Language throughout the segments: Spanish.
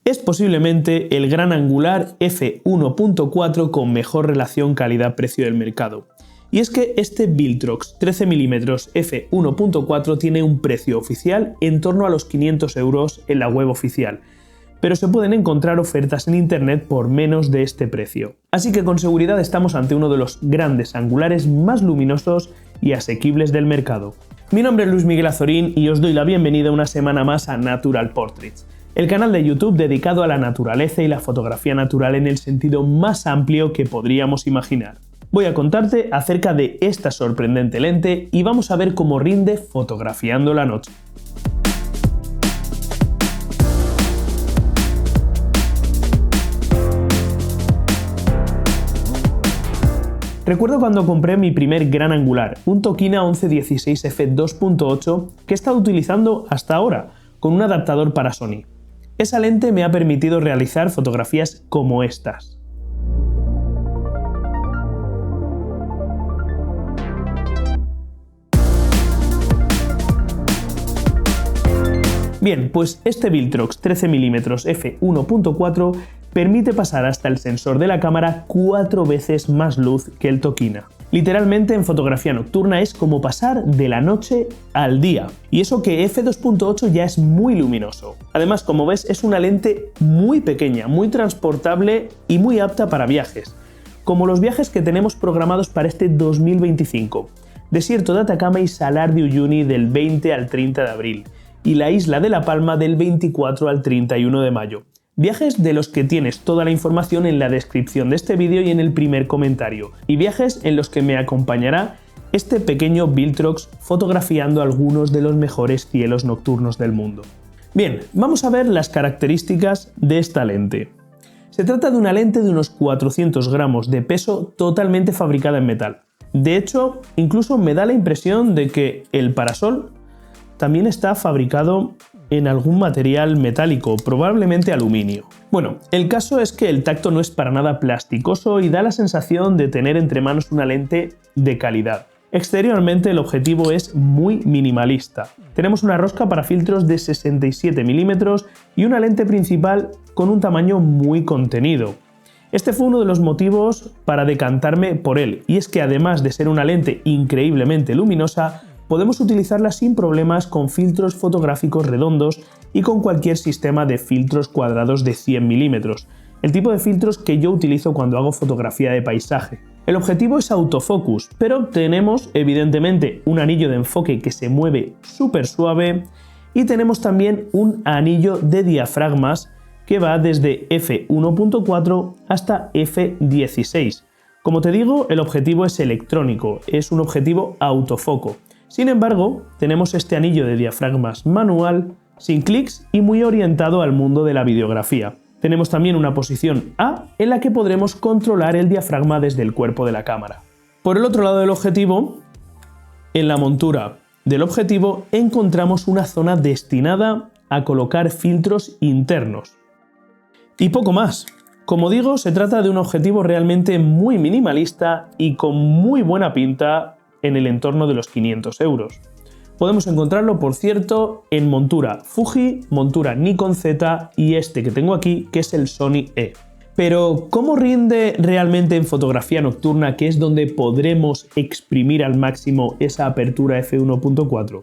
Es posiblemente el gran angular f1.4 con mejor relación calidad-precio del mercado. Y es que este Viltrox 13mm f1.4 tiene un precio oficial en torno a los 500 € en la web oficial, pero se pueden encontrar ofertas en internet por menos de este precio. Así que con seguridad estamos ante uno de los grandes angulares más luminosos y asequibles del mercado. Mi nombre es Luis Miguel Azorín y os doy la bienvenida una semana más a Natural Portraits, el canal de YouTube dedicado a la naturaleza y la fotografía natural en el sentido más amplio que podríamos imaginar. Voy a contarte acerca de esta sorprendente lente y vamos a ver cómo rinde fotografiando la noche. Recuerdo cuando compré mi primer gran angular, un Tokina 11-16 f2.8 que he estado utilizando hasta ahora, con un adaptador para Sony. Esa lente me ha permitido realizar fotografías como estas. Bien, pues este Viltrox 13mm f1.4 permite pasar hasta el sensor de la cámara 4 veces más luz que el Tokina. Literalmente en fotografía nocturna es como pasar de la noche al día. Y eso que f2.8 ya es muy luminoso. Además, como ves, es una lente muy pequeña, muy transportable y muy apta para viajes. Como los viajes que tenemos programados para este 2025. Desierto de Atacama y Salar de Uyuni del 20 al 30 de abril. Y la isla de La Palma del 24 al 31 de mayo. Viajes de los que tienes toda la información en la descripción de este vídeo y en el primer comentario. Y viajes en los que me acompañará este pequeño Viltrox fotografiando algunos de los mejores cielos nocturnos del mundo. Bien, vamos a ver las características de esta lente. Se trata de una lente de unos 400 gramos de peso totalmente fabricada en metal. De hecho, incluso me da la impresión de que el parasol también está fabricado en algún material metálico, probablemente aluminio. Bueno, el caso es que el tacto no es para nada plasticoso y da la sensación de tener entre manos una lente de calidad. Exteriormente el objetivo es muy minimalista. Tenemos una rosca para filtros de 67 mm y una lente principal con un tamaño muy contenido. Este fue uno de los motivos para decantarme por él, y es que además de ser una lente increíblemente luminosa, podemos utilizarla sin problemas con filtros fotográficos redondos y con cualquier sistema de filtros cuadrados de 100 mm, el tipo de filtros que yo utilizo cuando hago fotografía de paisaje. El objetivo es autofocus, pero tenemos evidentemente un anillo de enfoque que se mueve súper suave y tenemos también un anillo de diafragmas que va desde f1.4 hasta f16. Como te digo, el objetivo es electrónico, es un objetivo autofoco. Sin embargo, tenemos este anillo de diafragmas manual, sin clics y muy orientado al mundo de la videografía. Tenemos también una posición A en la que podremos controlar el diafragma desde el cuerpo de la cámara. Por el otro lado del objetivo, en la montura del objetivo encontramos una zona destinada a colocar filtros internos. Y poco más. Como digo, se trata de un objetivo realmente muy minimalista y con muy buena pinta en el entorno de los 500 €. Podemos encontrarlo, por cierto, en montura Fuji, montura Nikon Z y este que tengo aquí, que es el Sony E. Pero, ¿cómo rinde realmente en fotografía nocturna, que es donde podremos exprimir al máximo esa apertura f1.4?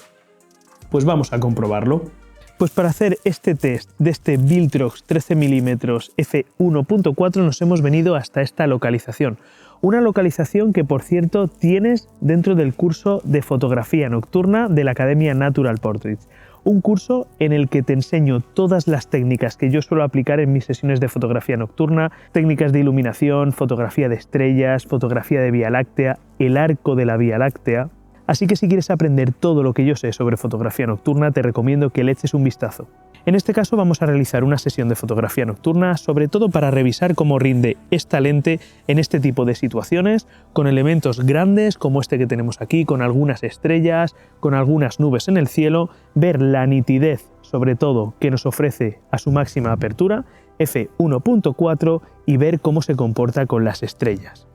Pues vamos a comprobarlo. Pues para hacer este test de este Viltrox 13mm f1.4 nos hemos venido hasta esta localización. Una localización que, por cierto, tienes dentro del curso de fotografía nocturna de la Academia Natural Portraits. Un curso en el que te enseño todas las técnicas que yo suelo aplicar en mis sesiones de fotografía nocturna, técnicas de iluminación, fotografía de estrellas, fotografía de Vía Láctea, el arco de la Vía Láctea. Así que si quieres aprender todo lo que yo sé sobre fotografía nocturna, te recomiendo que le eches un vistazo. En este caso vamos a realizar una sesión de fotografía nocturna, sobre todo para revisar cómo rinde esta lente en este tipo de situaciones, con elementos grandes como este que tenemos aquí, con algunas estrellas, con algunas nubes en el cielo, ver la nitidez, sobre todo, que nos ofrece a su máxima apertura, f1.4, y ver cómo se comporta con las estrellas.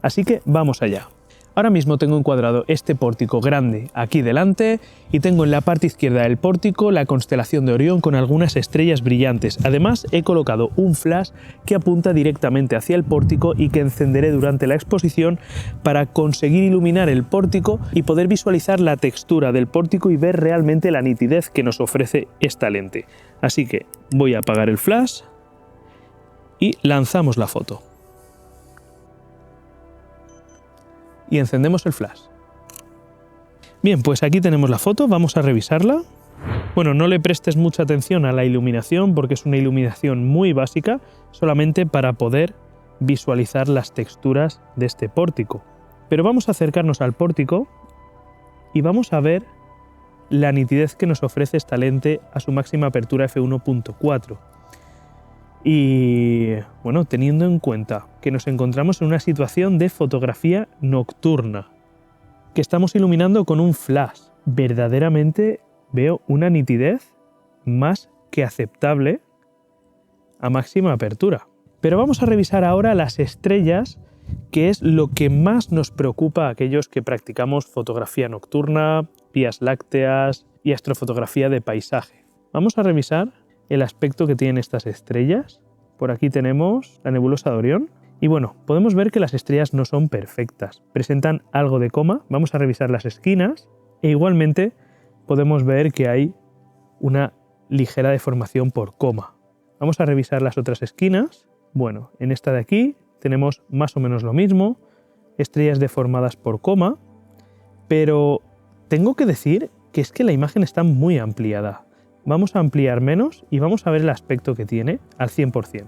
Así que vamos allá. Ahora mismo tengo encuadrado este pórtico grande aquí delante y tengo en la parte izquierda del pórtico la constelación de Orión con algunas estrellas brillantes. Además, he colocado un flash que apunta directamente hacia el pórtico y que encenderé durante la exposición para conseguir iluminar el pórtico y poder visualizar la textura del pórtico y ver realmente la nitidez que nos ofrece esta lente. Así que voy a apagar el flash y lanzamos la foto. Y encendemos el flash. Bien, pues aquí tenemos la foto, vamos a revisarla. Bueno, no le prestes mucha atención a la iluminación porque es una iluminación muy básica, solamente para poder visualizar las texturas de este pórtico. Pero vamos a acercarnos al pórtico y vamos a ver la nitidez que nos ofrece esta lente a su máxima apertura f1.4. Y bueno, teniendo en cuenta que nos encontramos en una situación de fotografía nocturna, que estamos iluminando con un flash, verdaderamente veo una nitidez más que aceptable a máxima apertura. Pero vamos a revisar ahora las estrellas, que es lo que más nos preocupa a aquellos que practicamos fotografía nocturna, vías lácteas y astrofotografía de paisaje. Vamos a revisar el aspecto que tienen estas estrellas. Por aquí tenemos la nebulosa de Orión y bueno, podemos ver que las estrellas no son perfectas, presentan algo de coma. Vamos a revisar las esquinas e igualmente podemos ver que hay una ligera deformación por coma. Vamos a revisar las otras esquinas. Bueno, en esta de aquí tenemos más o menos lo mismo, estrellas deformadas por coma, pero tengo que decir que es que la imagen está muy ampliada. Vamos a ampliar menos y vamos a ver el aspecto que tiene al 100%.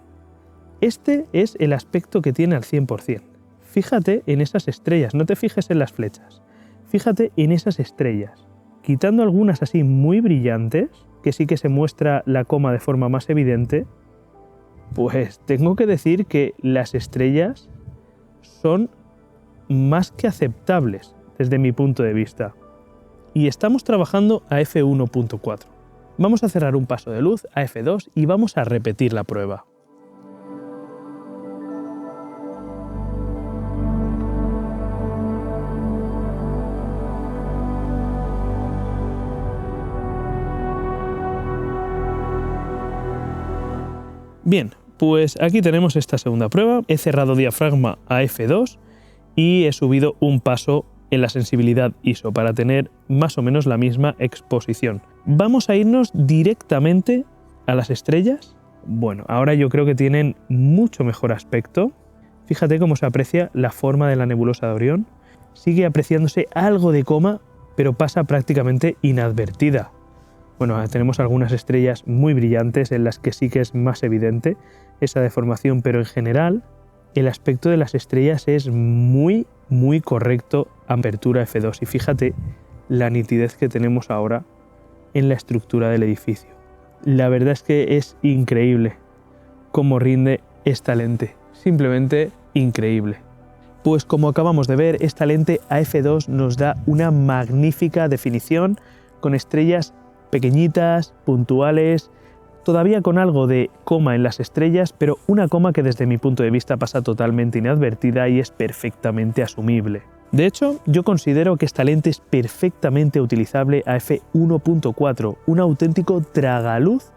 Este es el aspecto que tiene al 100%. Fíjate en esas estrellas, no te fijes en las flechas. Fíjate en esas estrellas. Quitando algunas así muy brillantes, que sí que se muestra la coma de forma más evidente, pues tengo que decir que las estrellas son más que aceptables desde mi punto de vista. Y estamos trabajando a f1.4. Vamos a cerrar un paso de luz a f2 y vamos a repetir la prueba. Bien, pues aquí tenemos esta segunda prueba. He cerrado diafragma a f2 y he subido un paso en la sensibilidad ISO para tener más o menos la misma exposición. Vamos a irnos directamente a las estrellas. Bueno, ahora yo creo que tienen mucho mejor aspecto. Fíjate cómo se aprecia la forma de la nebulosa de Orión. Sigue apreciándose algo de coma, pero pasa prácticamente inadvertida. Bueno, tenemos algunas estrellas muy brillantes en las que sí que es más evidente esa deformación, pero en general el aspecto de las estrellas es muy correcto a apertura f2 y fíjate la nitidez que tenemos ahora en la estructura del edificio. La verdad es que es increíble cómo rinde esta lente, simplemente increíble. Pues como acabamos de ver, esta lente a f2 nos da una magnífica definición con estrellas pequeñitas, puntuales, todavía con algo de coma en las estrellas, pero una coma que desde mi punto de vista pasa totalmente inadvertida y es perfectamente asumible. De hecho, yo considero que esta lente es perfectamente utilizable a f1.4, un auténtico tragaluz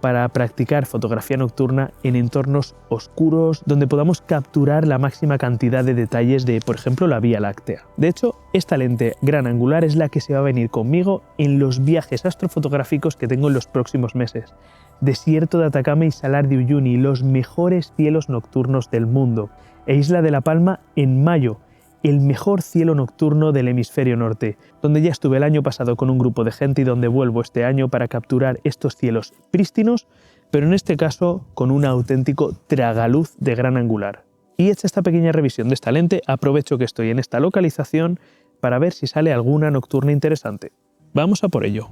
para practicar fotografía nocturna en entornos oscuros donde podamos capturar la máxima cantidad de detalles de, por ejemplo, la Vía Láctea. De hecho, esta lente gran angular es la que se va a venir conmigo en los viajes astrofotográficos que tengo en los próximos meses. Desierto de Atacama y Salar de Uyuni, los mejores cielos nocturnos del mundo, e Isla de la Palma en mayo, el mejor cielo nocturno del hemisferio norte, donde ya estuve el año pasado con un grupo de gente y donde vuelvo este año para capturar estos cielos prístinos, pero en este caso con un auténtico tragaluz de gran angular. Y hecha esta pequeña revisión de esta lente, aprovecho que estoy en esta localización para ver si sale alguna nocturna interesante. Vamos a por ello.